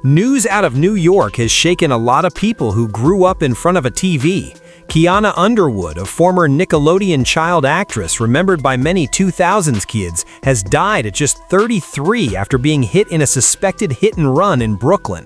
News out of New York has shaken a lot of people who grew up in front of a TV. Kianna Underwood, a former Nickelodeon child actress remembered by many 2000s kids, has died at just 33 after being hit in a suspected hit-and-run in Brooklyn.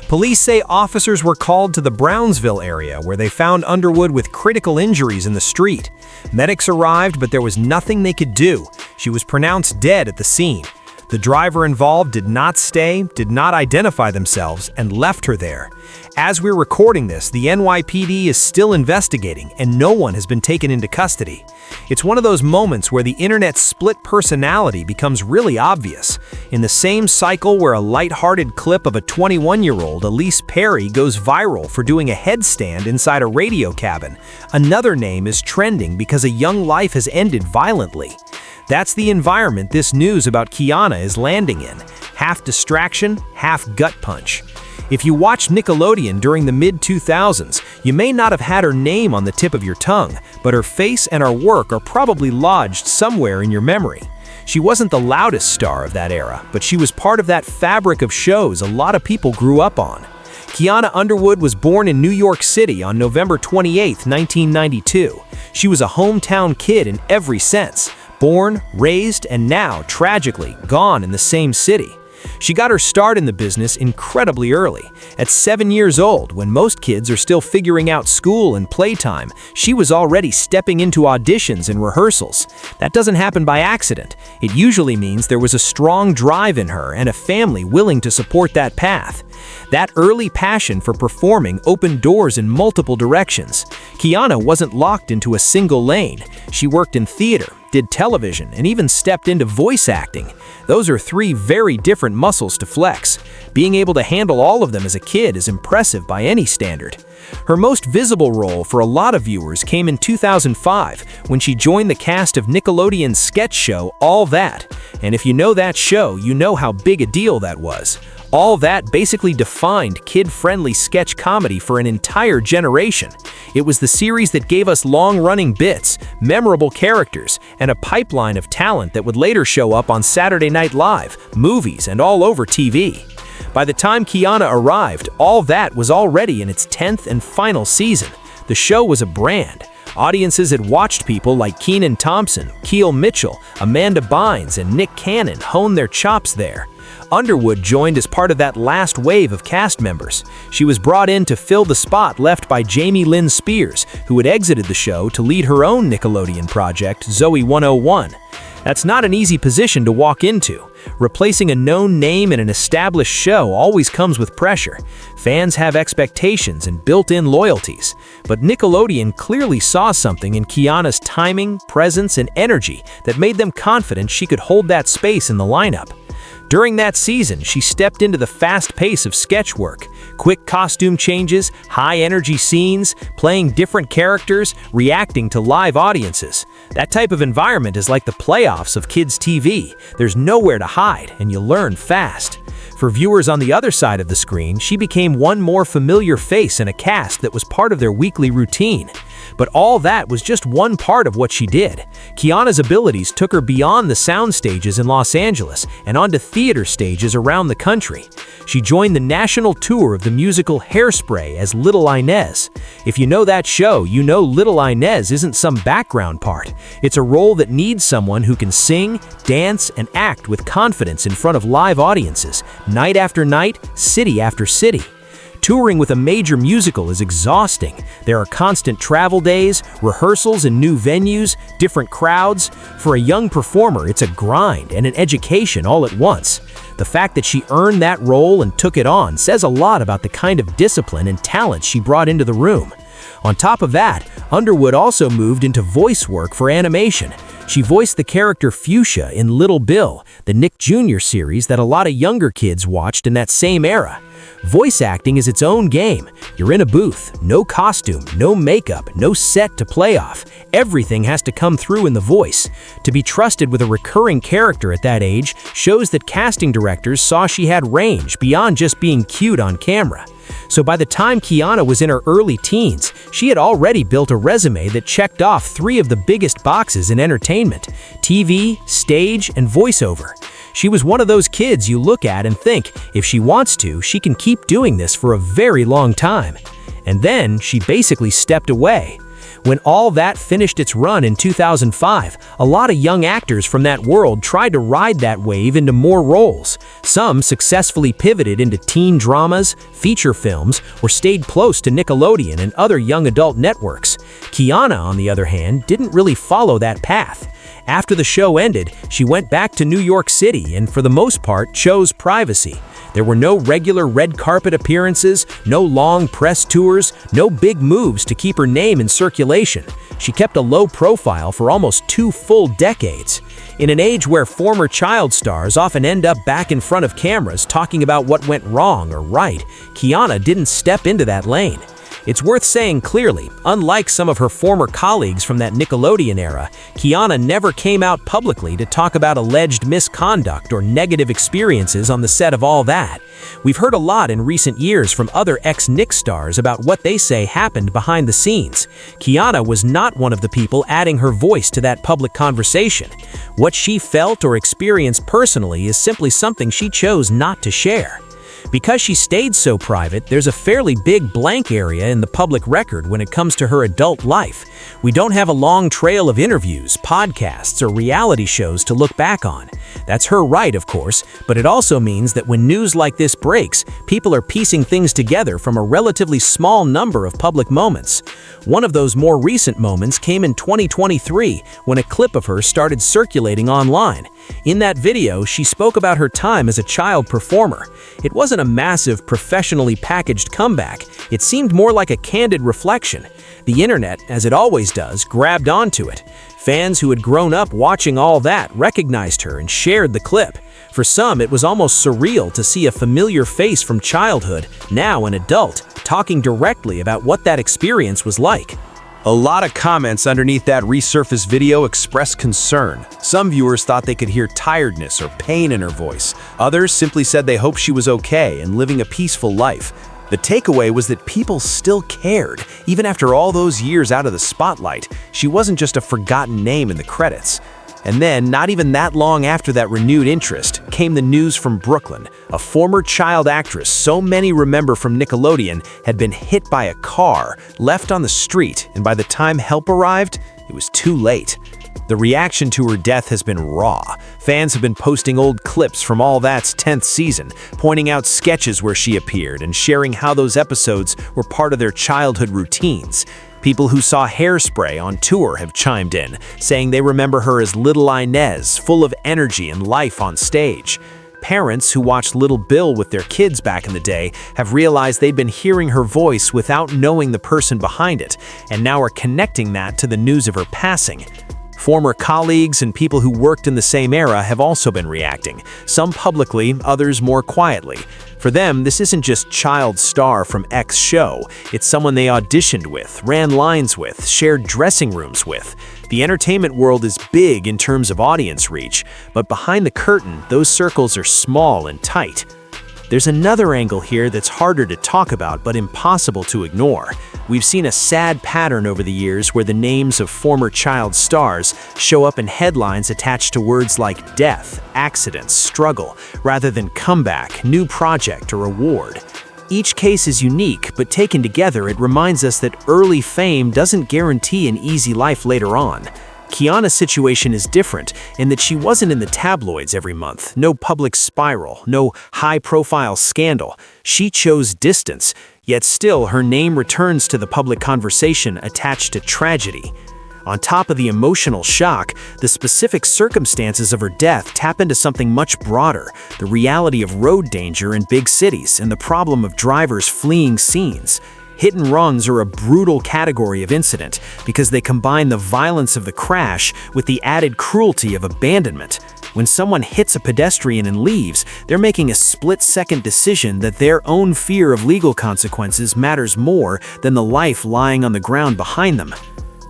Police say officers were called to the Brownsville area where they found Underwood with critical injuries in the street. Medics arrived, but there was nothing they could do. She was pronounced dead at the scene. The driver involved did not stay, did not identify themselves, and left her there. As we're recording this, the NYPD is still investigating, and no one has been taken into custody. It's one of those moments where the internet's split personality becomes really obvious. In the same cycle where a lighthearted clip of a 21-year-old Elise Perry goes viral for doing a headstand inside a radio cabin, another name is trending because a young life has ended violently. That's the environment this news about Kianna is landing in. Half distraction, half gut punch. If you watched Nickelodeon during the mid-2000s, you may not have had her name on the tip of your tongue, but her face and her work are probably lodged somewhere in your memory. She wasn't the loudest star of that era, but she was part of that fabric of shows a lot of people grew up on. Kianna Underwood was born in New York City on November 28, 1992. She was a hometown kid in every sense. Born, raised, and now, tragically, gone in the same city. She got her start in the business incredibly early. At 7 years old, when most kids are still figuring out school and playtime, she was already stepping into auditions and rehearsals. That doesn't happen by accident. It usually means there was a strong drive in her and a family willing to support that path. That early passion for performing opened doors in multiple directions. Kianna wasn't locked into a single lane. She worked in theater, did television, and even stepped into voice acting. Those are three very different muscles to flex. Being able to handle all of them as a kid is impressive by any standard. Her most visible role for a lot of viewers came in 2005 when she joined the cast of Nickelodeon's sketch show All That. And if you know that show, you know how big a deal that was. All That basically defined kid-friendly sketch comedy for an entire generation. It was the series that gave us long-running bits, memorable characters, and a pipeline of talent that would later show up on Saturday Night Live, movies, and all over TV. By the time Kianna arrived, All That was already in its 10th and final season. The show was a brand. Audiences had watched people like Kenan Thompson, Keel Mitchell, Amanda Bynes, and Nick Cannon hone their chops there. Underwood joined as part of that last wave of cast members. She was brought in to fill the spot left by Jamie Lynn Spears, who had exited the show to lead her own Nickelodeon project, Zoe 101. That's not an easy position to walk into. Replacing a known name in an established show always comes with pressure. Fans have expectations and built-in loyalties. But Nickelodeon clearly saw something in Kianna's timing, presence, and energy that made them confident she could hold that space in the lineup. During that season, she stepped into the fast pace of sketch work. Quick costume changes, high-energy scenes, playing different characters, reacting to live audiences. That type of environment is like the playoffs of kids' TV. There's nowhere to hide, and you learn fast. For viewers on the other side of the screen, she became one more familiar face in a cast that was part of their weekly routine. But all that was just one part of what she did. Kianna's abilities took her beyond the sound stages in Los Angeles and onto theater stages around the country. She joined the national tour of the musical Hairspray as Little Inez. If you know that show, you know Little Inez isn't some background part. It's a role that needs someone who can sing, dance, and act with confidence in front of live audiences, night after night, city after city. Touring with a major musical is exhausting. There are constant travel days, rehearsals in new venues, different crowds. For a young performer, it's a grind and an education all at once. The fact that she earned that role and took it on says a lot about the kind of discipline and talent she brought into the room. On top of that, Underwood also moved into voice work for animation. She voiced the character Fuchsia in Little Bill, the Nick Jr. series that a lot of younger kids watched in that same era. Voice acting is its own game. You're in a booth, no costume, no makeup, no set to play off. Everything has to come through in the voice. To be trusted with a recurring character at that age shows that casting directors saw she had range beyond just being cute on camera. So by the time Kianna was in her early teens, she had already built a resume that checked off 3 of the biggest boxes in entertainment: TV, stage, and voiceover. She was one of those kids you look at and think, if she wants to, she can keep doing this for a very long time. And then she basically stepped away. When all that finished its run in 2005, a lot of young actors from that world tried to ride that wave into more roles. Some successfully pivoted into teen dramas, feature films, or stayed close to Nickelodeon and other young adult networks. Kianna, on the other hand, didn't really follow that path. After the show ended, she went back to New York City and, for the most part, chose privacy. There were no regular red carpet appearances, no long press tours, no big moves to keep her name in circulation. She kept a low profile for almost 2 full decades. In an age where former child stars often end up back in front of cameras talking about what went wrong or right, Kianna didn't step into that lane. It's worth saying clearly, unlike some of her former colleagues from that Nickelodeon era, Kianna never came out publicly to talk about alleged misconduct or negative experiences on the set of All That. We've heard a lot in recent years from other ex-Nick stars about what they say happened behind the scenes. Kianna was not one of the people adding her voice to that public conversation. What she felt or experienced personally is simply something she chose not to share. Because she stayed so private, there's a fairly big blank area in the public record when it comes to her adult life. We don't have a long trail of interviews, podcasts, or reality shows to look back on. That's her right, of course, but it also means that when news like this breaks, people are piecing things together from a relatively small number of public moments. One of those more recent moments came in 2023 when a clip of her started circulating online. In that video, she spoke about her time as a child performer. It wasn't a massive, professionally packaged comeback. It seemed more like a candid reflection. The internet, as it always does, grabbed onto it. Fans who had grown up watching All That recognized her and shared the clip. For some, it was almost surreal to see a familiar face from childhood, now an adult, talking directly about what that experience was like. A lot of comments underneath that resurfaced video expressed concern. Some viewers thought they could hear tiredness or pain in her voice. Others simply said they hoped she was okay and living a peaceful life. The takeaway was that people still cared. Even after all those years out of the spotlight, she wasn't just a forgotten name in the credits. And then, not even that long after that renewed interest, came the news from Brooklyn. A former child actress so many remember from Nickelodeon had been hit by a car, left on the street, and by the time help arrived, it was too late. The reaction to her death has been raw. Fans have been posting old clips from All That's 10th season, pointing out sketches where she appeared and sharing how those episodes were part of their childhood routines. People who saw Hairspray on tour have chimed in, saying they remember her as Little Inez, full of energy and life on stage. Parents who watched Little Bill with their kids back in the day have realized they'd been hearing her voice without knowing the person behind it, and now are connecting that to the news of her passing. Former colleagues and people who worked in the same era have also been reacting, some publicly, others more quietly. For them, this isn't just child star from X show, it's someone they auditioned with, ran lines with, shared dressing rooms with. The entertainment world is big in terms of audience reach, but behind the curtain, those circles are small and tight. There's another angle here that's harder to talk about but impossible to ignore. We've seen a sad pattern over the years where the names of former child stars show up in headlines attached to words like death, accident, struggle, rather than comeback, new project, or award. Each case is unique, but taken together it reminds us that early fame doesn't guarantee an easy life later on. Kianna's situation is different in that she wasn't in the tabloids every month, no public spiral, no high-profile scandal. She chose distance, yet still her name returns to the public conversation attached to tragedy. On top of the emotional shock, the specific circumstances of her death tap into something much broader, the reality of road danger in big cities and the problem of drivers fleeing scenes. Hit and runs are a brutal category of incident because they combine the violence of the crash with the added cruelty of abandonment. When someone hits a pedestrian and leaves, they're making a split-second decision that their own fear of legal consequences matters more than the life lying on the ground behind them.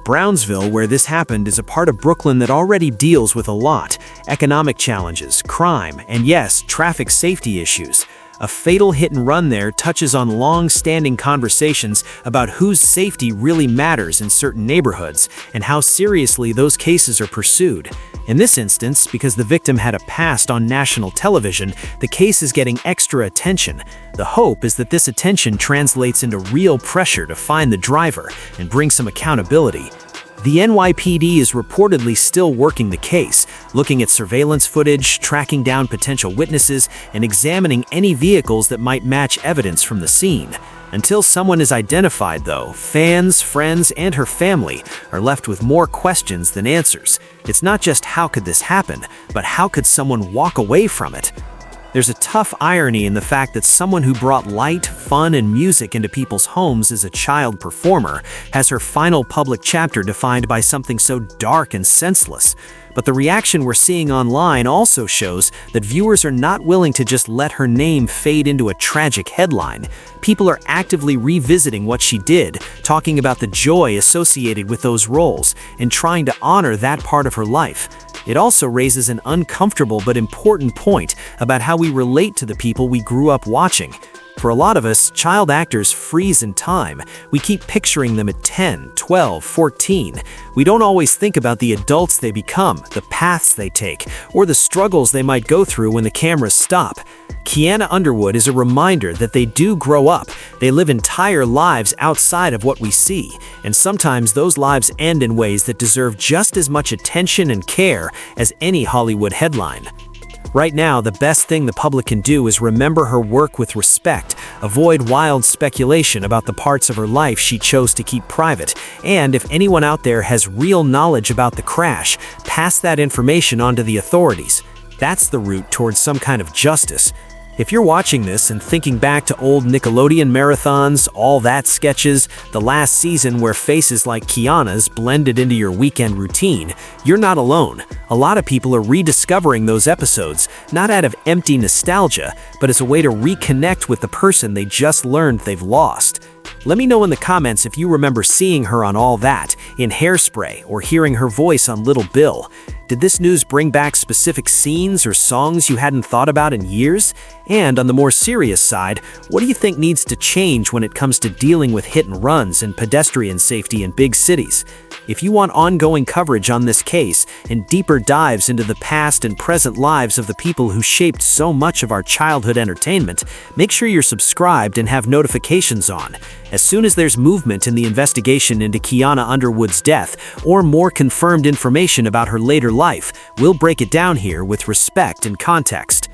Brownsville, where this happened, is a part of Brooklyn that already deals with a lot: economic challenges, crime, and yes, traffic safety issues. A fatal hit-and-run there touches on long-standing conversations about whose safety really matters in certain neighborhoods and how seriously those cases are pursued. In this instance, because the victim had a past on national television, the case is getting extra attention. The hope is that this attention translates into real pressure to find the driver and bring some accountability. The NYPD is reportedly still working the case, looking at surveillance footage, tracking down potential witnesses, and examining any vehicles that might match evidence from the scene. Until someone is identified, though, fans, friends, and her family are left with more questions than answers. It's not just how could this happen, but how could someone walk away from it? There's a tough irony in the fact that someone who brought light, fun, and music into people's homes as a child performer has her final public chapter defined by something so dark and senseless. But the reaction we're seeing online also shows that viewers are not willing to just let her name fade into a tragic headline. People are actively revisiting what she did, talking about the joy associated with those roles, and trying to honor that part of her life. It also raises an uncomfortable but important point about how we relate to the people we grew up watching. For a lot of us, child actors freeze in time. We keep picturing them at 10, 12, 14. We don't always think about the adults they become, the paths they take, or the struggles they might go through when the cameras stop. Kianna Underwood is a reminder that they do grow up. They live entire lives outside of what we see, and sometimes those lives end in ways that deserve just as much attention and care as any Hollywood headline. Right now, the best thing the public can do is remember her work with respect, avoid wild speculation about the parts of her life she chose to keep private, and if anyone out there has real knowledge about the crash, pass that information on to the authorities. That's the route towards some kind of justice. If you're watching this and thinking back to old Nickelodeon marathons, All That sketches, the last season where faces like Kianna's blended into your weekend routine, you're not alone. A lot of people are rediscovering those episodes, not out of empty nostalgia, but as a way to reconnect with the person they just learned they've lost. Let me know in the comments if you remember seeing her on All That, in Hairspray, or hearing her voice on Little Bill. Did this news bring back specific scenes or songs you hadn't thought about in years? And on the more serious side, what do you think needs to change when it comes to dealing with hit and runs and pedestrian safety in big cities? If you want ongoing coverage on this case and deeper dives into the past and present lives of the people who shaped so much of our childhood entertainment, make sure you're subscribed and have notifications on. As soon as there's movement in the investigation into Kianna Underwood's death or more confirmed information about her later life, we'll break it down here with respect and context.